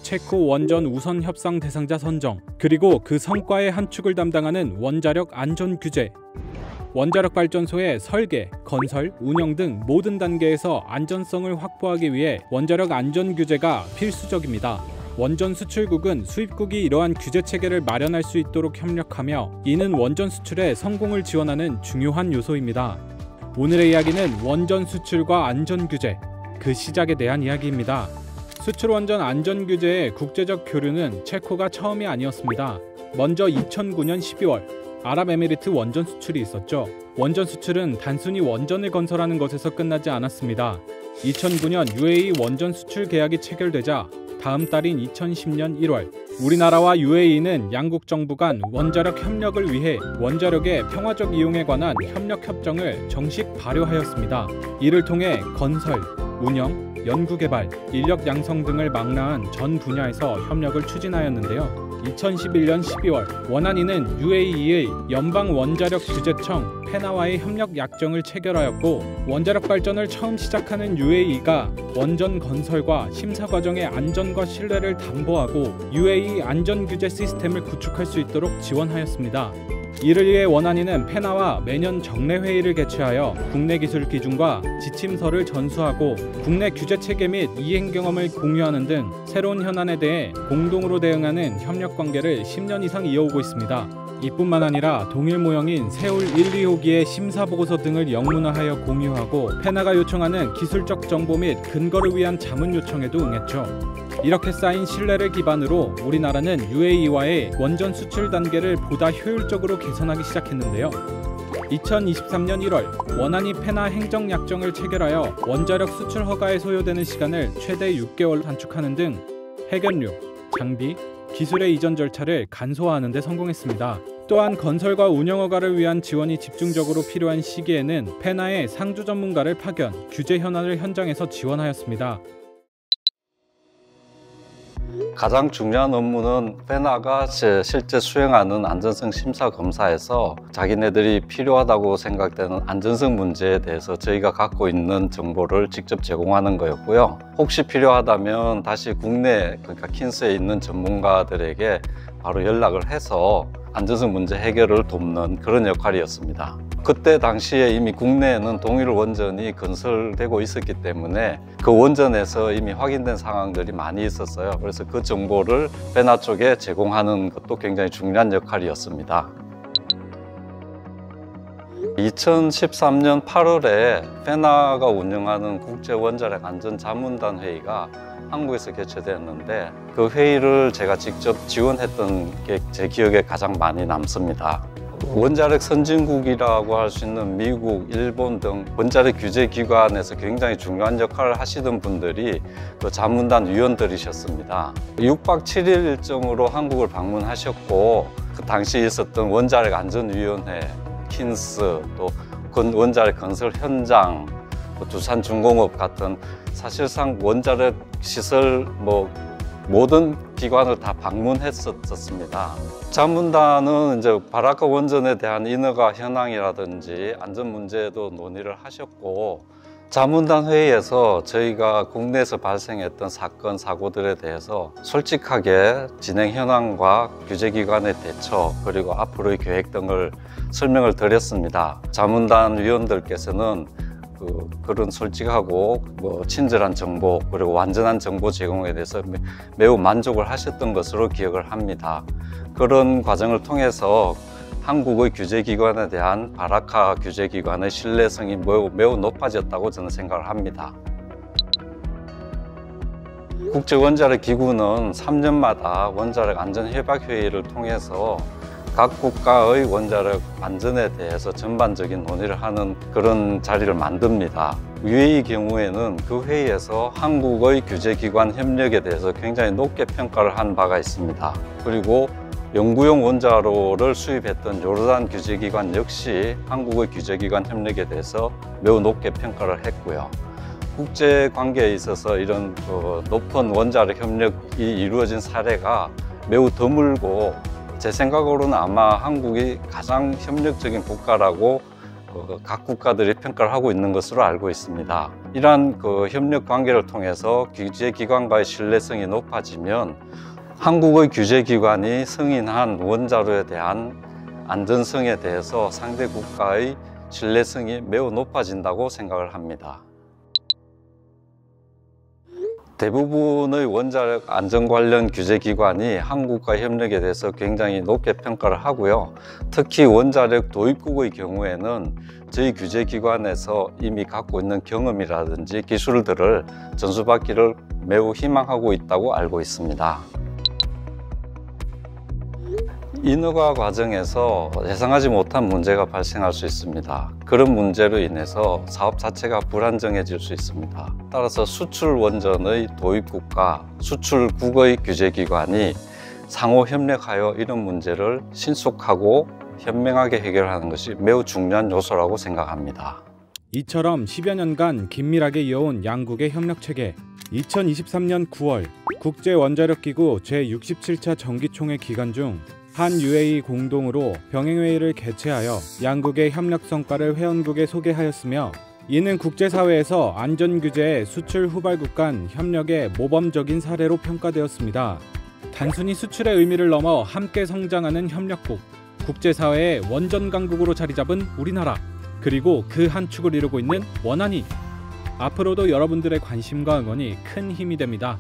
체코 원전 우선 협상 대상자 선정, 그리고 그 성과의 한 축을 담당하는 원자력 안전 규제. 원자력 발전소의 설계, 건설, 운영 등 모든 단계에서 안전성을 확보하기 위해 원자력 안전 규제가 필수적입니다. 원전 수출국은 수입국이 이러한 규제 체계를 마련할 수 있도록 협력하며, 이는 원전 수출의 성공을 지원하는 중요한 요소입니다. 오늘의 이야기는 원전 수출과 안전 규제, 그 시작에 대한 이야기입니다. 수출 원전 안전 규제의 국제적 교류는 체코가 처음이 아니었습니다. 먼저 2009년 12월 아랍에미리트 원전 수출이 있었죠. 원전 수출은 단순히 원전을 건설하는 것에서 끝나지 않았습니다. 2009년 UAE 원전 수출 계약이 체결되자 다음 달인 2010년 1월 우리나라와 UAE는 양국 정부 간 원자력 협력을 위해 원자력의 평화적 이용에 관한 협력 협정을 정식 발효하였습니다. 이를 통해 건설, 운영, 연구개발, 인력 양성 등을 망라한 전 분야에서 협력을 추진하였는데요. 2011년 12월 원안위는 UAE의 연방원자력규제청 페나와의 협력 약정을 체결하였고, 원자력 발전을 처음 시작하는 UAE가 원전 건설과 심사 과정의 안전과 신뢰를 담보하고 UAE 안전규제 시스템을 구축할 수 있도록 지원하였습니다. 이를 위해 원안위는 페나와 매년 정례회의를 개최하여 국내 기술 기준과 지침서를 전수하고 국내 규제 체계 및 이행 경험을 공유하는 등 새로운 현안에 대해 공동으로 대응하는 협력 관계를 10년 이상 이어오고 있습니다. 이뿐만 아니라 동일 모형인 세울 1, 2호기의 심사 보고서 등을 영문화하여 공유하고, 페나가 요청하는 기술적 정보 및 근거를 위한 자문 요청에도 응했죠. 이렇게 쌓인 신뢰를 기반으로 우리나라는 UAE와의 원전 수출 단계를 보다 효율적으로 개선하기 시작했는데요. 2023년 1월 원안위 페나 행정약정을 체결하여 원자력 수출 허가에 소요되는 시간을 최대 6개월로 단축하는 등 해견류, 장비, 기술의 이전 절차를 간소화하는 데 성공했습니다. 또한 건설과 운영 허가를 위한 지원이 집중적으로 필요한 시기에는 페나의 상주 전문가를 파견, 규제 현안을 현장에서 지원하였습니다. 가장 중요한 업무는 페나가 실제 수행하는 안전성 심사 검사에서 자기네들이 필요하다고 생각되는 안전성 문제에 대해서 저희가 갖고 있는 정보를 직접 제공하는 거였고요. 혹시 필요하다면 다시 국내, 그러니까 킨스에 있는 전문가들에게 바로 연락을 해서 안전성 문제 해결을 돕는 그런 역할이었습니다. 그때 당시에 이미 국내에는 동일 원전이 건설되고 있었기 때문에 그 원전에서 이미 확인된 상황들이 많이 있었어요. 그래서 그 정보를 페나 쪽에 제공하는 것도 굉장히 중요한 역할이었습니다. 2013년 8월에 페나가 운영하는 국제원자력 안전자문단 회의가 한국에서 개최되었는데, 그 회의를 제가 직접 지원했던 게 제 기억에 가장 많이 남습니다. 원자력 선진국이라고 할 수 있는 미국, 일본 등 원자력 규제 기관에서 굉장히 중요한 역할을 하시던 분들이 그 자문단 위원들이셨습니다. 6박 7일 일정으로 한국을 방문하셨고, 그 당시 있었던 원자력 안전위원회, 킨스, 또 원자력 건설 현장, 두산중공업 같은 사실상 원자력 시설 모든 기관을 다 방문했었습니다. 자문단은 이제 바라카 원전에 대한 인허가 현황이라든지 안전 문제도 논의를 하셨고, 자문단 회의에서 저희가 국내에서 발생했던 사건, 사고들에 대해서 솔직하게 진행 현황과 규제기관의 대처, 그리고 앞으로의 계획 등을 설명을 드렸습니다. 자문단 위원들께서는 그런 솔직하고 친절한 정보, 그리고 완전한 정보 제공에 대해서 매우 만족을 하셨던 것으로 기억을 합니다. 그런 과정을 통해서 한국의 규제기관에 대한 바라카 규제기관의 신뢰성이 매우 높아졌다고 저는 생각을 합니다. 국제원자력기구는 3년마다 원자력 안전협약회의를 통해서 각 국가의 원자력 안전에 대해서 전반적인 논의를 하는 그런 자리를 만듭니다. UAE 경우에는 그 회의에서 한국의 규제기관 협력에 대해서 굉장히 높게 평가를 한 바가 있습니다. 그리고 연구용 원자로를 수입했던 요르단 규제기관 역시 한국의 규제기관 협력에 대해서 매우 높게 평가를 했고요. 국제관계에 있어서 이런 높은 원자력 협력이 이루어진 사례가 매우 드물고, 제 생각으로는 아마 한국이 가장 협력적인 국가라고 각 국가들이 평가를 하고 있는 것으로 알고 있습니다. 이러한 협력 관계를 통해서 규제기관과의 신뢰성이 높아지면 한국의 규제기관이 승인한 원자로에 대한 안전성에 대해서 상대 국가의 신뢰성이 매우 높아진다고 생각을 합니다. 대부분의 원자력 안전 관련 규제기관이 한국과 협력에 대해서 굉장히 높게 평가를 하고요. 특히 원자력 도입국의 경우에는 저희 규제기관에서 이미 갖고 있는 경험이라든지 기술들을 전수받기를 매우 희망하고 있다고 알고 있습니다. 인허가 과정에서 예상하지 못한 문제가 발생할 수 있습니다. 그런 문제로 인해서 사업 자체가 불안정해질 수 있습니다. 따라서 수출 원전의 도입국과 수출국의 규제기관이 상호 협력하여 이런 문제를 신속하고 현명하게 해결하는 것이 매우 중요한 요소라고 생각합니다. 이처럼 10여 년간 긴밀하게 이어온 양국의 협력체계. 2023년 9월 국제원자력기구 제67차 정기총회 기간 중 한 UAE 공동으로 병행회의를 개최하여 양국의 협력 성과를 회원국에 소개하였으며, 이는 국제사회에서 안전규제의 수출 후발국 간 협력의 모범적인 사례로 평가되었습니다. 단순히 수출의 의미를 넘어 함께 성장하는 협력국, 국제사회의 원전 강국으로 자리잡은 우리나라, 그리고 그 한 축을 이루고 있는 원안이, 앞으로도 여러분들의 관심과 응원이 큰 힘이 됩니다.